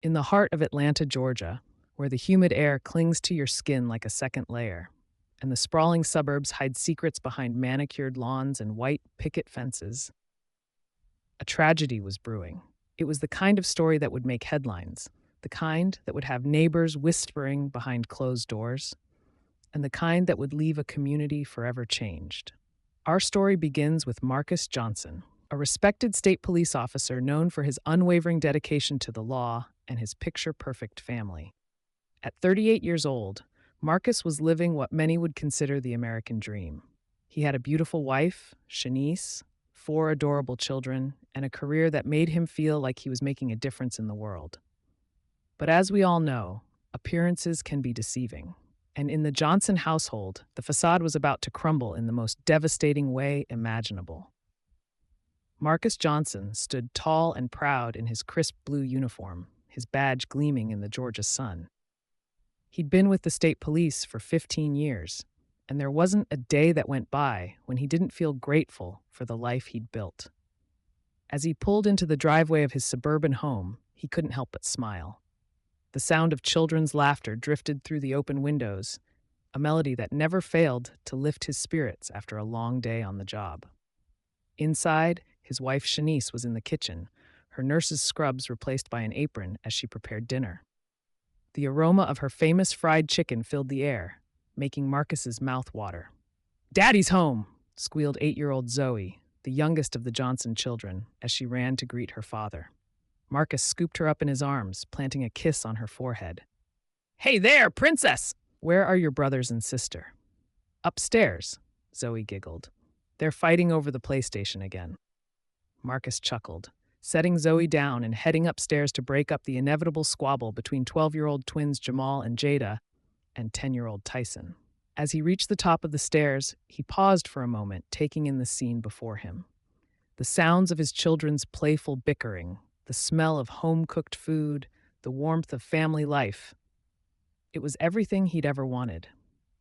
In the heart of Atlanta, Georgia, where the humid air clings to your skin like a second layer, and the sprawling suburbs hide secrets behind manicured lawns and white picket fences, a tragedy was brewing. It was the kind of story that would make headlines, the kind that would have neighbors whispering behind closed doors, and the kind that would leave a community forever changed. Our story begins with Marcus Johnson, a respected state police officer known for his unwavering dedication to the law and his picture perfect family. At 38 years old, Marcus was living what many would consider the American dream. He had a beautiful wife, Shanice, four adorable children, and a career that made him feel like he was making a difference in the world. But as we all know, appearances can be deceiving. And in the Johnson household, the facade was about to crumble in the most devastating way imaginable. Marcus Johnson stood tall and proud in his crisp blue uniform, his badge gleaming in the Georgia sun. He'd been with the state police for 15 years, and there wasn't a day that went by when he didn't feel grateful for the life he'd built. As he pulled into the driveway of his suburban home, he couldn't help but smile. The sound of children's laughter drifted through the open windows, a melody that never failed to lift his spirits after a long day on the job. Inside, his wife Shanice was in the kitchen, her nurse's scrubs replaced by an apron as she prepared dinner. The aroma of her famous fried chicken filled the air, making Marcus's mouth water. "Daddy's home!" squealed 8-year-old Zoe, the youngest of the Johnson children, as she ran to greet her father. Marcus scooped her up in his arms, planting a kiss on her forehead. "Hey there, princess! Where are your brothers and sister?" "Upstairs," Zoe giggled. "They're fighting over the PlayStation again." Marcus chuckled, setting Zoe down and heading upstairs to break up the inevitable squabble between 12-year-old twins Jamal and Jada and 10-year-old Tyson. As he reached the top of the stairs, he paused for a moment, taking in the scene before him. The sounds of his children's playful bickering, the smell of home-cooked food, the warmth of family life. It was everything he'd ever wanted.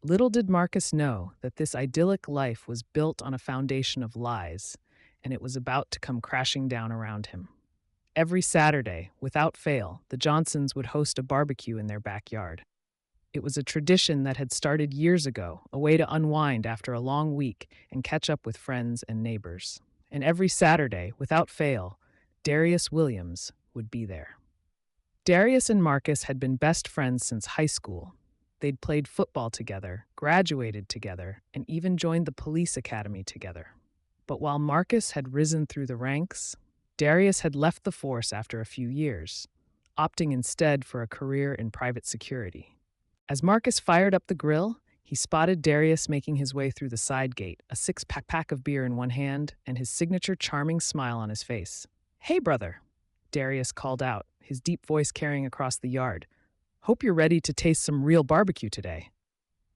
Little did Marcus know that this idyllic life was built on a foundation of lies, and it was about to come crashing down around him. Every Saturday, without fail, the Johnsons would host a barbecue in their backyard. It was a tradition that had started years ago, a way to unwind after a long week and catch up with friends and neighbors. And every Saturday, without fail, Darius Williams would be there. Darius and Marcus had been best friends since high school. They'd played football together, graduated together, and even joined the police academy together. But while Marcus had risen through the ranks, Darius had left the force after a few years, opting instead for a career in private security. As Marcus fired up the grill, he spotted Darius making his way through the side gate, a six-pack of beer in one hand and his signature charming smile on his face. "Hey, brother," Darius called out, his deep voice carrying across the yard. "Hope you're ready to taste some real barbecue today."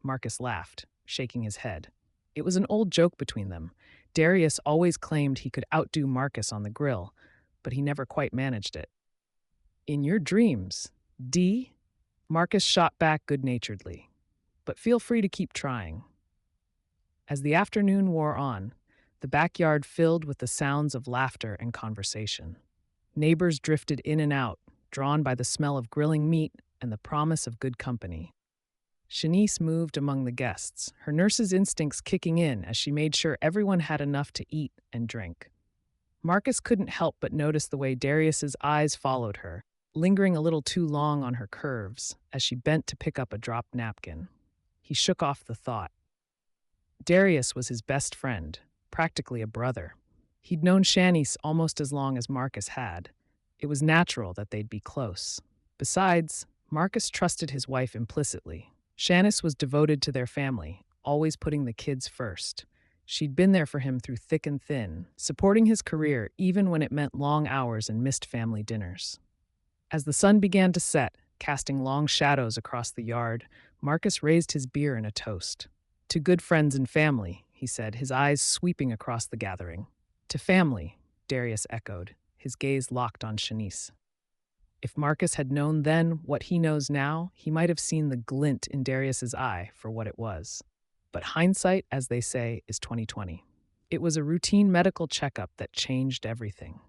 Marcus laughed, shaking his head. It was an old joke between them. Darius always claimed he could outdo Marcus on the grill, but he never quite managed it. "In your dreams, D?" Marcus shot back good-naturedly. "But feel free to keep trying." As the afternoon wore on, the backyard filled with the sounds of laughter and conversation. Neighbors drifted in and out, drawn by the smell of grilling meat and the promise of good company. Shanice moved among the guests, her nurse's instincts kicking in as she made sure everyone had enough to eat and drink. Marcus couldn't help but notice the way Darius's eyes followed her, lingering a little too long on her curves as she bent to pick up a dropped napkin. He shook off the thought. Darius was his best friend, practically a brother. He'd known Shanice almost as long as Marcus had. It was natural that they'd be close. Besides, Marcus trusted his wife implicitly. Shanice was devoted to their family, always putting the kids first. She'd been there for him through thick and thin, supporting his career even when it meant long hours and missed family dinners. As the sun began to set, casting long shadows across the yard, Marcus raised his beer in a toast. "To good friends and family," he said, his eyes sweeping across the gathering. "To family," Darius echoed, his gaze locked on Shanice. If Marcus had known then what he knows now, he might have seen the glint in Darius's eye for what it was. But hindsight, as they say, is 20/20. It was a routine medical checkup that changed everything.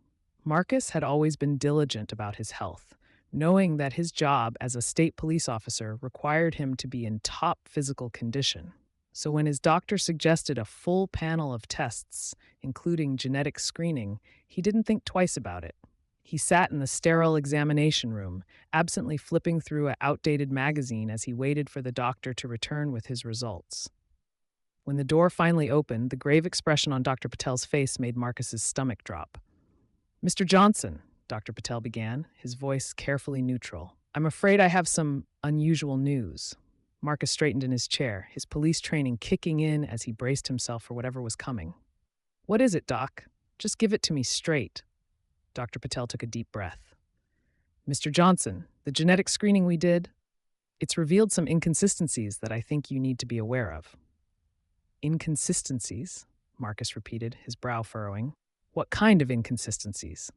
Marcus had always been diligent about his health, knowing that his job as a state police officer required him to be in top physical condition. So when his doctor suggested a full panel of tests, including genetic screening, he didn't think twice about it. He sat in the sterile examination room, absently flipping through an outdated magazine as he waited for the doctor to return with his results. When the door finally opened, the grave expression on Dr. Patel's face made Marcus's stomach drop. "Mr. Johnson," Dr. Patel began, his voice carefully neutral, "I'm afraid I have some unusual news." Marcus straightened in his chair, his police training kicking in as he braced himself for whatever was coming. "What is it, Doc? Just give it to me straight." Dr. Patel took a deep breath. "Mr. Johnson, the genetic screening we did, it's revealed some inconsistencies that I think you need to be aware of." "Inconsistencies?" Marcus repeated, his brow furrowing. "What kind of inconsistencies?"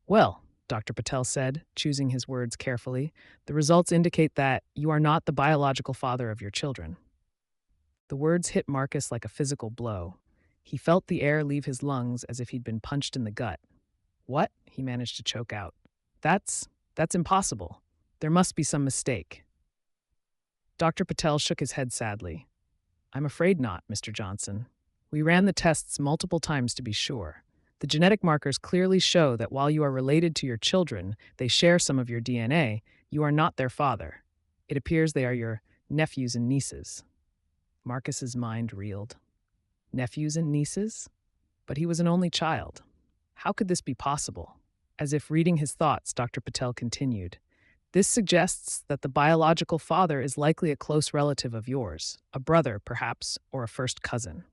"Well," Dr. Patel said, choosing his words carefully, "the results indicate that you are not the biological father of your children." The words hit Marcus like a physical blow. He felt the air leave his lungs as if he'd been punched in the gut. "What?" he managed to choke out. That's impossible. There must be some mistake." Dr. Patel shook his head sadly. "I'm afraid not, Mr. Johnson. We ran the tests multiple times to be sure. The genetic markers clearly show that while you are related to your children, they share some of your DNA, you are not their father. It appears they are your nephews and nieces." Marcus's mind reeled. Nephews and nieces? But he was an only child. How could this be possible? As if reading his thoughts, Dr. Patel continued. "This suggests that the biological father is likely a close relative of yours, a brother, perhaps, or a first cousin."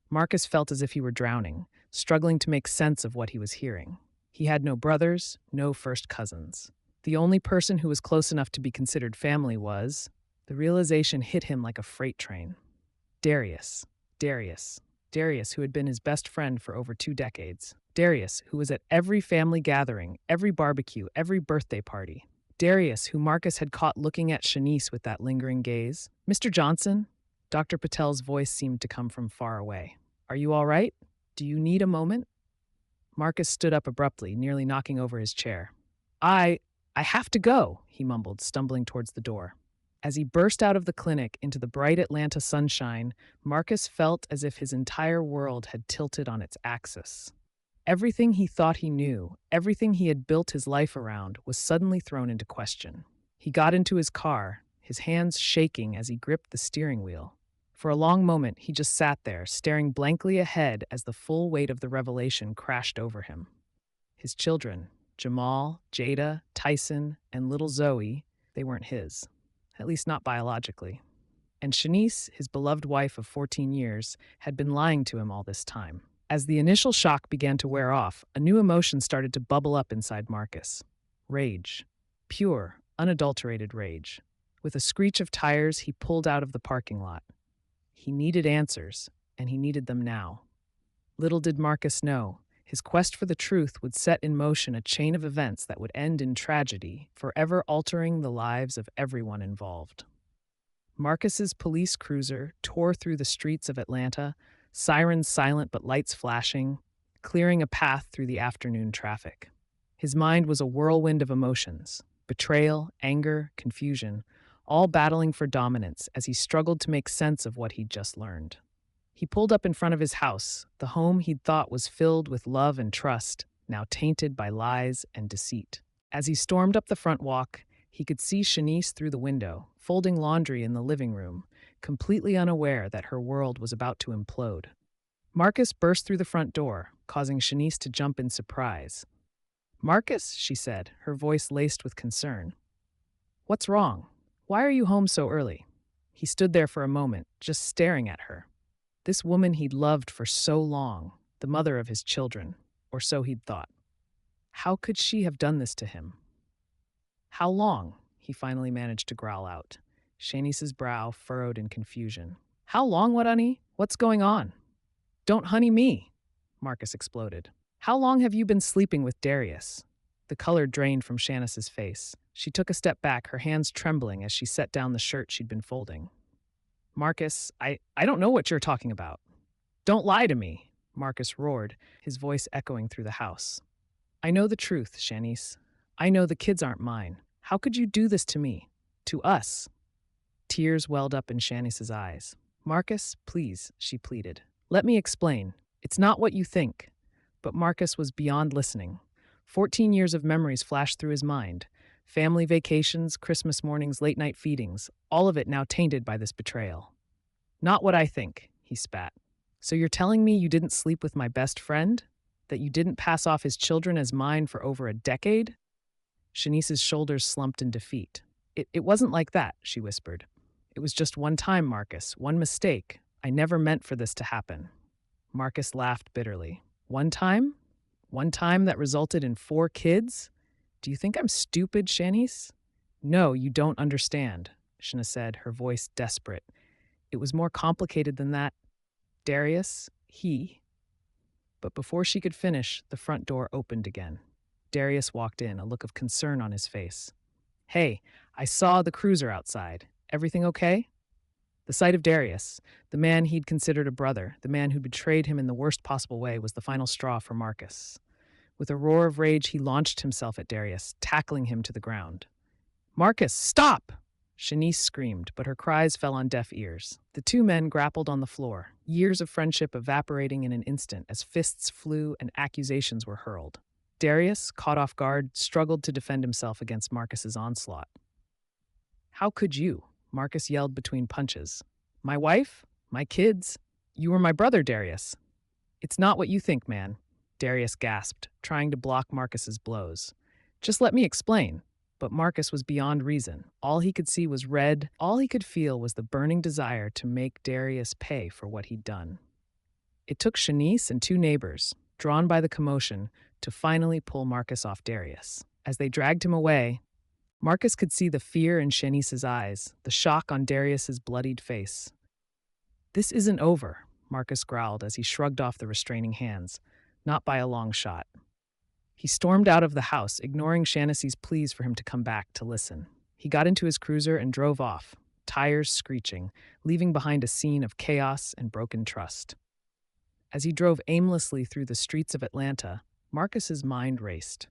Marcus felt as if he were drowning, struggling to make sense of what he was hearing. He had no brothers, no first cousins. The only person who was close enough to be considered family was... The realization hit him like a freight train. Darius. Darius, who had been his best friend for over 2 decades. Darius, who was at every family gathering, every barbecue, every birthday party. Darius, who Marcus had caught looking at Shanice with that lingering gaze. "Mr. Johnson?" Dr. Patel's voice seemed to come from far away. "Are you all right? Do you need a moment?" Marcus stood up abruptly, nearly knocking over his chair. I have to go," he mumbled, stumbling towards the door. As he burst out of the clinic into the bright Atlanta sunshine, Marcus felt as if his entire world had tilted on its axis. Everything he thought he knew, everything he had built his life around, was suddenly thrown into question. He got into his car, his hands shaking as he gripped the steering wheel. For a long moment, he just sat there, staring blankly ahead as the full weight of the revelation crashed over him. His children, Jamal, Jada, Tyson, and little Zoe, they weren't his. At least not biologically. And Shanice, his beloved wife of 14 years, had been lying to him all this time. As the initial shock began to wear off, a new emotion started to bubble up inside Marcus. Rage. Pure, unadulterated rage. With a screech of tires, he pulled out of the parking lot. He needed answers, and he needed them now. Little did Marcus know, his quest for the truth would set in motion a chain of events that would end in tragedy, forever altering the lives of everyone involved. Marcus's police cruiser tore through the streets of Atlanta, sirens silent but lights flashing, clearing a path through the afternoon traffic. His mind was a whirlwind of emotions, betrayal, anger, confusion, all battling for dominance as he struggled to make sense of what he'd just learned. He pulled up in front of his house, the home he'd thought was filled with love and trust, now tainted by lies and deceit. As he stormed up the front walk, he could see Shanice through the window, folding laundry in the living room, completely unaware that her world was about to implode. Marcus burst through the front door, causing Shanice to jump in surprise. "Marcus," she said, her voice laced with concern. "What's wrong? Why are you home so early?" He stood there for a moment, just staring at her. This woman he'd loved for so long, the mother of his children, or so he'd thought. How could she have done this to him? "How long?" he finally managed to growl out. Shanice's brow furrowed in confusion. "How long, what, honey? What's going on?" "Don't honey me," Marcus exploded. "How long have you been sleeping with Darius?" The color drained from Shanice's face. She took a step back, her hands trembling as she set down the shirt she'd been folding. "Marcus, I don't know what you're talking about." "Don't lie to me," Marcus roared, his voice echoing through the house. "I know the truth, Shanice. I know the kids aren't mine. How could you do this to me? To us? Tears welled up in Shanice's eyes. Marcus, please, she pleaded. Let me explain. It's not what you think. But Marcus was beyond listening. 14 years of memories flashed through his mind. Family vacations, Christmas mornings, late-night feedings, all of it now tainted by this betrayal. Not what I think, he spat. So you're telling me you didn't sleep with my best friend? That you didn't pass off his children as mine for over a decade? Shanice's shoulders slumped in defeat. It wasn't like that, she whispered. It was just one time, Marcus, one mistake. I never meant for this to happen. Marcus laughed bitterly. One time? One time that resulted in 4 kids? Do you think I'm stupid, Shanice? No, you don't understand, Shana said, her voice desperate. It was more complicated than that. Darius, But before she could finish, the front door opened again. Darius walked in, a look of concern on his face. Hey, I saw the cruiser outside. Everything okay? The sight of Darius, the man he'd considered a brother, the man who betrayed him in the worst possible way, was the final straw for Marcus. With a roar of rage, he launched himself at Darius, tackling him to the ground. Marcus, stop! Shanice screamed, but her cries fell on deaf ears. The two men grappled on the floor, years of friendship evaporating in an instant as fists flew and accusations were hurled. Darius, caught off guard, struggled to defend himself against Marcus's onslaught. How could you? Marcus yelled between punches. My wife? My kids? You were my brother, Darius. It's not what you think, man, Darius gasped, trying to block Marcus's blows. Just let me explain. But Marcus was beyond reason. All he could see was red. All he could feel was the burning desire to make Darius pay for what he'd done. It took Shanice and 2 neighbors, drawn by the commotion, to finally pull Marcus off Darius. As they dragged him away, Marcus could see the fear in Shanice's eyes, the shock on Darius's bloodied face. This isn't over, Marcus growled as he shrugged off the restraining hands. Not by a long shot. He stormed out of the house, ignoring Shanice's pleas for him to come back to listen. He got into his cruiser and drove off, tires screeching, leaving behind a scene of chaos and broken trust. As he drove aimlessly through the streets of Atlanta, Marcus's mind raced.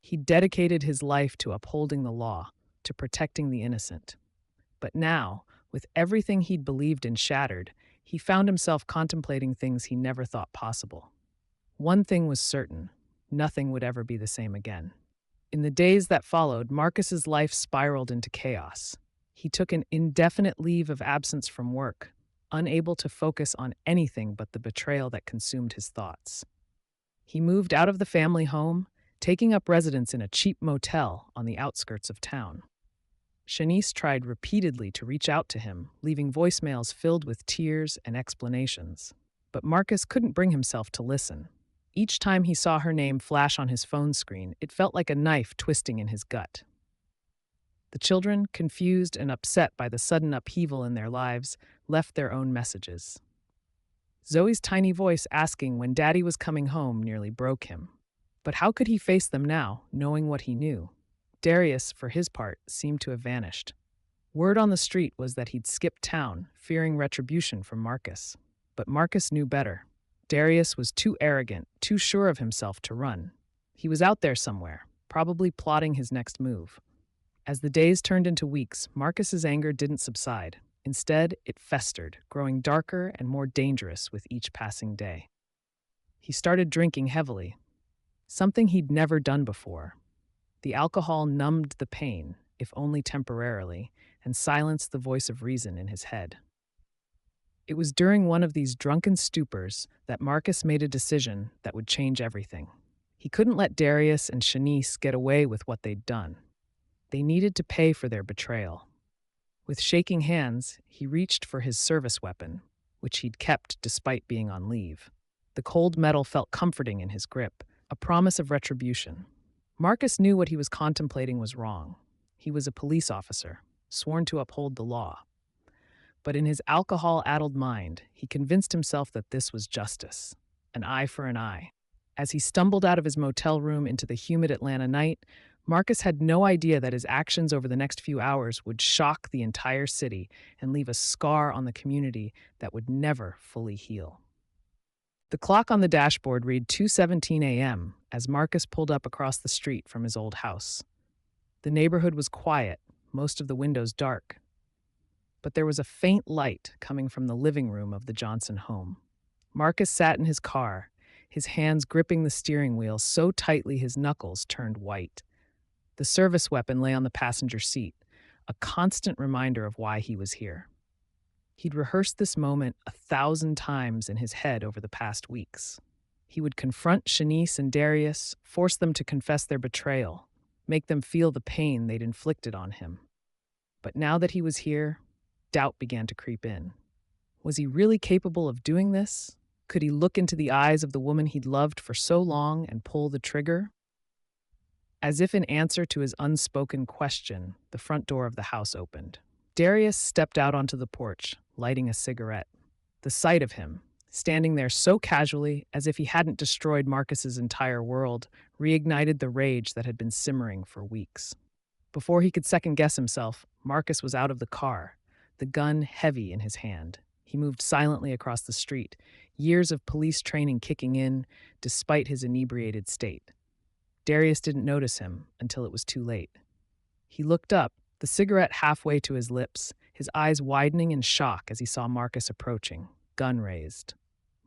He dedicated his life to upholding the law, to protecting the innocent. But now, with everything he'd believed in shattered, he found himself contemplating things he never thought possible. One thing was certain. Nothing would ever be the same again. In the days that followed, Marcus's life spiraled into chaos. He took an indefinite leave of absence from work, unable to focus on anything but the betrayal that consumed his thoughts. He moved out of the family home, taking up residence in a cheap motel on the outskirts of town. Shanice tried repeatedly to reach out to him, leaving voicemails filled with tears and explanations. But Marcus couldn't bring himself to listen. Each time he saw her name flash on his phone screen, it felt like a knife twisting in his gut. The children, confused and upset by the sudden upheaval in their lives, left their own messages. Zoe's tiny voice asking when Daddy was coming home nearly broke him. But how could he face them now, knowing what he knew? Darius, for his part, seemed to have vanished. Word on the street was that he'd skipped town, fearing retribution from Marcus. But Marcus knew better. Darius was too arrogant, too sure of himself to run. He was out there somewhere, probably plotting his next move. As the days turned into weeks, Marcus's anger didn't subside. Instead, it festered, growing darker and more dangerous with each passing day. He started drinking heavily, something he'd never done before. The alcohol numbed the pain, if only temporarily, and silenced the voice of reason in his head. It was during one of these drunken stupors that Marcus made a decision that would change everything. He couldn't let Darius and Shanice get away with what they'd done. They needed to pay for their betrayal. With shaking hands, he reached for his service weapon, which he'd kept despite being on leave. The cold metal felt comforting in his grip, a promise of retribution. Marcus knew what he was contemplating was wrong. He was a police officer, sworn to uphold the law. But in his alcohol-addled mind, he convinced himself that this was justice, an eye for an eye. As he stumbled out of his motel room into the humid Atlanta night, Marcus had no idea that his actions over the next few hours would shock the entire city and leave a scar on the community that would never fully heal. The clock on the dashboard read 2:17 a.m. as Marcus pulled up across the street from his old house. The neighborhood was quiet, most of the windows dark, but there was a faint light coming from the living room of the Johnson home. Marcus sat in his car, his hands gripping the steering wheel so tightly his knuckles turned white. The service weapon lay on the passenger seat, a constant reminder of why he was here. He'd rehearsed this moment 1,000 times in his head over the past weeks. He would confront Shanice and Darius, force them to confess their betrayal, make them feel the pain they'd inflicted on him. But now that he was here, doubt began to creep in. Was he really capable of doing this? Could he look into the eyes of the woman he'd loved for so long and pull the trigger? As if in answer to his unspoken question, the front door of the house opened. Darius stepped out onto the porch, lighting a cigarette. The sight of him, standing there so casually as if he hadn't destroyed Marcus's entire world, reignited the rage that had been simmering for weeks. Before he could second-guess himself, Marcus was out of the car, the gun heavy in his hand. He moved silently across the street, years of police training kicking in, despite his inebriated state. Darius didn't notice him until it was too late. He looked up, the cigarette halfway to his lips, his eyes widening in shock as he saw Marcus approaching, gun raised.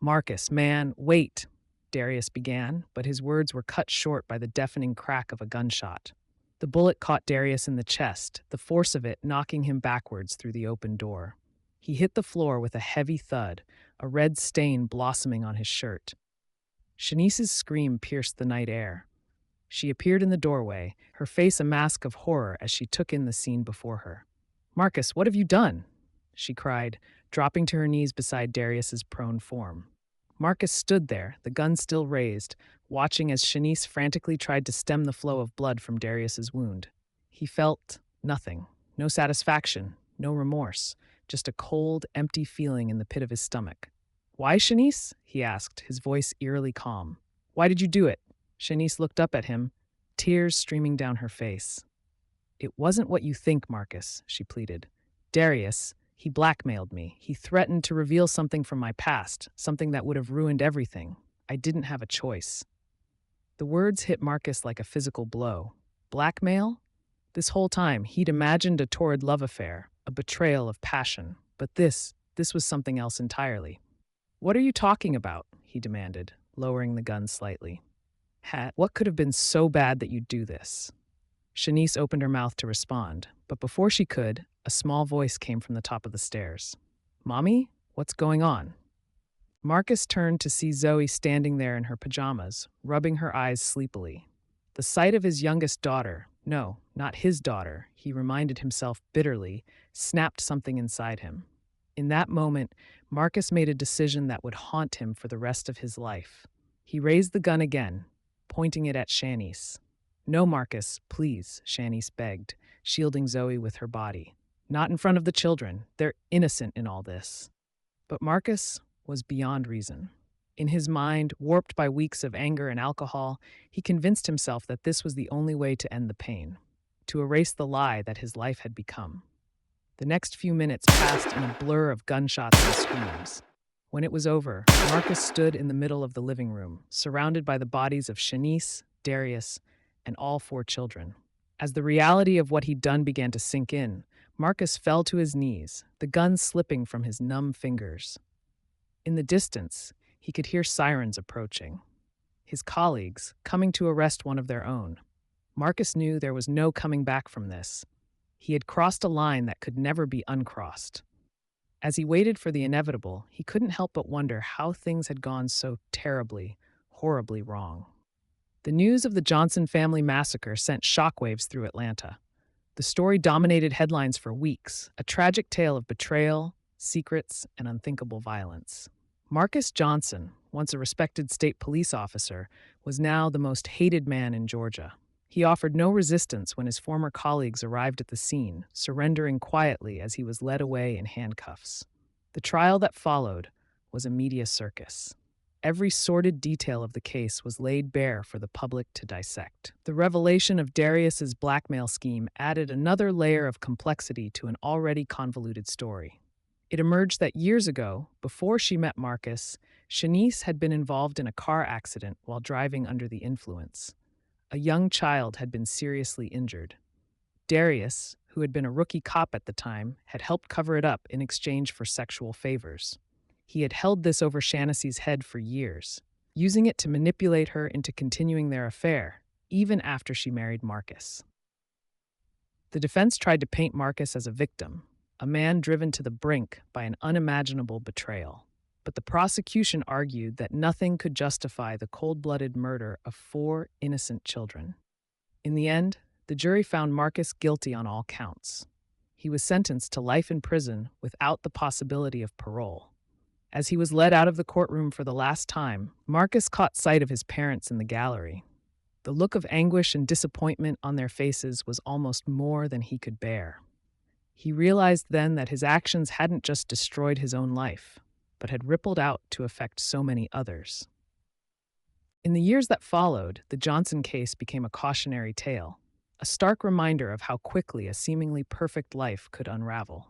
"Marcus, man, wait," Darius began, but his words were cut short by the deafening crack of a gunshot. The bullet caught Darius in the chest, the force of it knocking him backwards through the open door. He hit the floor with a heavy thud, a red stain blossoming on his shirt. Shanice's scream pierced the night air. She appeared in the doorway, her face a mask of horror as she took in the scene before her. "Marcus, what have you done?" she cried, dropping to her knees beside Darius's prone form. Marcus stood there, the gun still raised, watching as Shanice frantically tried to stem the flow of blood from Darius's wound. He felt nothing, no satisfaction, no remorse, just a cold, empty feeling in the pit of his stomach. "Why, Shanice?" he asked, his voice eerily calm. "Why did you do it?" Shanice looked up at him, tears streaming down her face. "It wasn't what you think, Marcus," she pleaded. "Darius, he blackmailed me. He threatened to reveal something from my past, something that would have ruined everything. I didn't have a choice." The words hit Marcus like a physical blow. Blackmail? This whole time, he'd imagined a torrid love affair, a betrayal of passion. But this was something else entirely. "What are you talking about?" he demanded, lowering the gun slightly. What could have been so bad that you'd do this?" Shanice opened her mouth to respond, but before she could, a small voice came from the top of the stairs. "Mommy, what's going on?" Marcus turned to see Zoe standing there in her pajamas, rubbing her eyes sleepily. The sight of his youngest daughter, no, not his daughter, he reminded himself bitterly, snapped something inside him. In that moment, Marcus made a decision that would haunt him for the rest of his life. He raised the gun again, pointing it at Shanice. "No, Marcus, please," Shanice begged, shielding Zoe with her body. "Not in front of the children. They're innocent in all this." But Marcus was beyond reason. In his mind, warped by weeks of anger and alcohol, he convinced himself that this was the only way to end the pain, to erase the lie that his life had become. The next few minutes passed in a blur of gunshots and screams. When it was over, Marcus stood in the middle of the living room, surrounded by the bodies of Shanice, Darius, and all 4 children. As the reality of what he'd done began to sink in, Marcus fell to his knees, the gun slipping from his numb fingers. In the distance, he could hear sirens approaching. His colleagues, coming to arrest one of their own. Marcus knew there was no coming back from this. He had crossed a line that could never be uncrossed. As he waited for the inevitable, he couldn't help but wonder how things had gone so terribly, horribly wrong. The news of the Johnson family massacre sent shockwaves through Atlanta. The story dominated headlines for weeks, a tragic tale of betrayal, secrets, and unthinkable violence. Marcus Johnson, once a respected state police officer, was now the most hated man in Georgia. He offered no resistance when his former colleagues arrived at the scene, surrendering quietly as he was led away in handcuffs. The trial that followed was a media circus. Every sordid detail of the case was laid bare for the public to dissect. The revelation of Darius's blackmail scheme added another layer of complexity to an already convoluted story. It emerged that years ago, before she met Marcus, Shanice had been involved in a car accident while driving under the influence. A young child had been seriously injured. Darius, who had been a rookie cop at the time, had helped cover it up in exchange for sexual favors. He had held this over Shanacy's head for years, using it to manipulate her into continuing their affair, even after she married Marcus. The defense tried to paint Marcus as a victim, a man driven to the brink by an unimaginable betrayal. But the prosecution argued that nothing could justify the cold-blooded murder of 4 innocent children. In the end, the jury found Marcus guilty on all counts. He was sentenced to life in prison without the possibility of parole. As he was led out of the courtroom for the last time, Marcus caught sight of his parents in the gallery. The look of anguish and disappointment on their faces was almost more than he could bear. He realized then that his actions hadn't just destroyed his own life, but had rippled out to affect so many others. In the years that followed, the Johnson case became a cautionary tale, a stark reminder of how quickly a seemingly perfect life could unravel.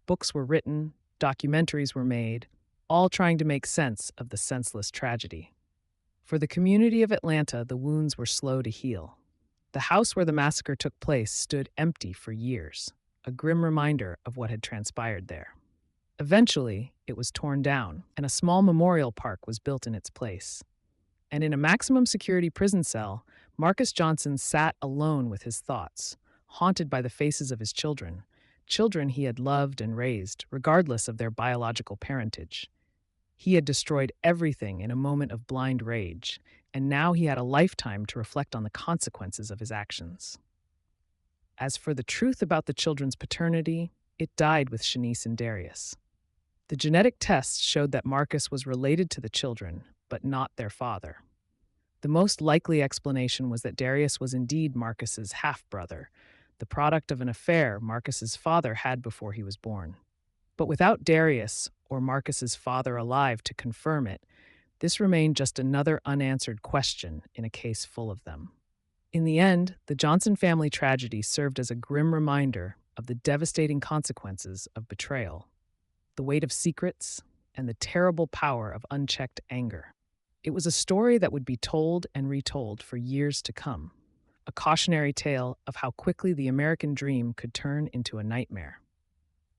Books were written, documentaries were made, all trying to make sense of the senseless tragedy. For the community of Atlanta, the wounds were slow to heal. The house where the massacre took place stood empty for years, a grim reminder of what had transpired there. Eventually, it was torn down, and a small memorial park was built in its place. And in a maximum security prison cell, Marcus Johnson sat alone with his thoughts, haunted by the faces of his children, children he had loved and raised, regardless of their biological parentage. He had destroyed everything in a moment of blind rage, and now he had a lifetime to reflect on the consequences of his actions. As for the truth about the children's paternity, it died with Shanice and Darius. The genetic tests showed that Marcus was related to the children, but not their father. The most likely explanation was that Darius was indeed Marcus's half-brother, the product of an affair Marcus's father had before he was born. But without Darius or Marcus's father alive to confirm it, this remained just another unanswered question in a case full of them. In the end, the Johnson family tragedy served as a grim reminder of the devastating consequences of betrayal, the weight of secrets, and the terrible power of unchecked anger. It was a story that would be told and retold for years to come, a cautionary tale of how quickly the American dream could turn into a nightmare.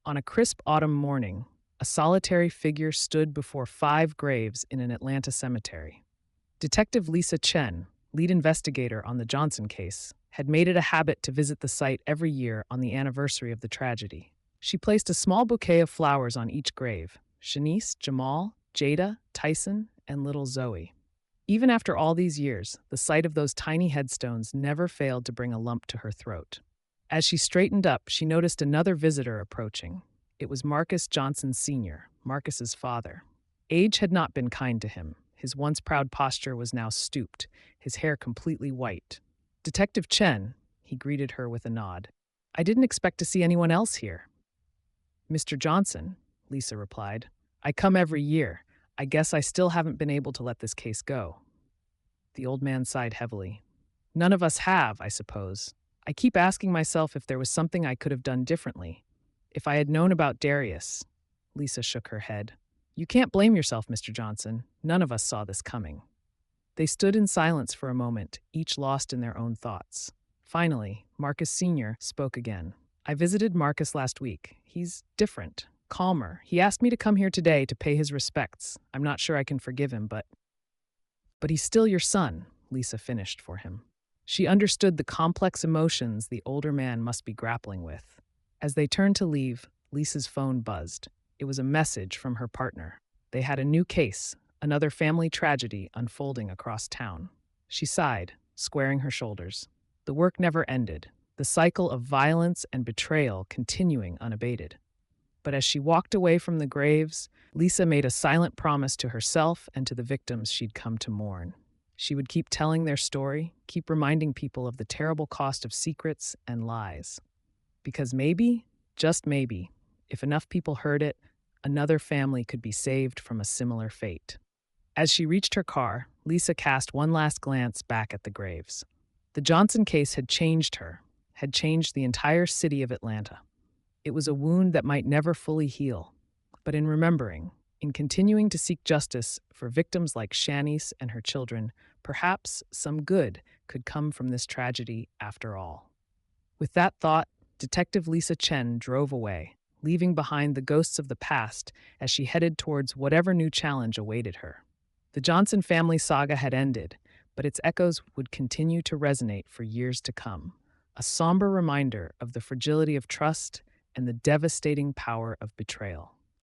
On a crisp autumn morning, a solitary figure stood before 5 graves in an Atlanta cemetery. Detective Lisa Chen, lead investigator on the Johnson case, had made it a habit to visit the site every year on the anniversary of the tragedy. She placed a small bouquet of flowers on each grave: Shanice, Jamal, Jada, Tyson, and little Zoe. Even after all these years, the sight of those tiny headstones never failed to bring a lump to her throat. As she straightened up, she noticed another visitor approaching. It was Marcus Johnson Sr., Marcus's father. Age had not been kind to him. His once proud posture was now stooped, his hair completely white. "Detective Chen," he greeted her with a nod. "I didn't expect to see anyone else here." "Mr. Johnson," Lisa replied. "I come every year. I guess I still haven't been able to let this case go." The old man sighed heavily. "None of us have, I suppose. I keep asking myself if there was something I could have done differently. If I had known about Darius." Lisa shook her head. "You can't blame yourself, Mr. Johnson. None of us saw this coming." They stood in silence for a moment, each lost in their own thoughts. Finally, Marcus Sr. spoke again. "I visited Marcus last week. He's different, calmer. He asked me to come here today to pay his respects. I'm not sure I can forgive him, but he's still your son," Lisa finished for him. She understood the complex emotions the older man must be grappling with. As they turned to leave, Lisa's phone buzzed. It was a message from her partner. They had a new case, another family tragedy unfolding across town. She sighed, squaring her shoulders. The work never ended, the cycle of violence and betrayal continuing unabated. But as she walked away from the graves, Lisa made a silent promise to herself and to the victims she'd come to mourn. She would keep telling their story, keep reminding people of the terrible cost of secrets and lies. Because maybe, just maybe, if enough people heard it, another family could be saved from a similar fate. As she reached her car, Lisa cast one last glance back at the graves. The Johnson case had changed her, had changed the entire city of Atlanta. It was a wound that might never fully heal, but in remembering, in continuing to seek justice for victims like Shanice and her children, perhaps some good could come from this tragedy after all. With that thought, Detective Lisa Chen drove away, leaving behind the ghosts of the past as she headed towards whatever new challenge awaited her. The Johnson family saga had ended, but its echoes would continue to resonate for years to come, a somber reminder of the fragility of trust and the devastating power of betrayal.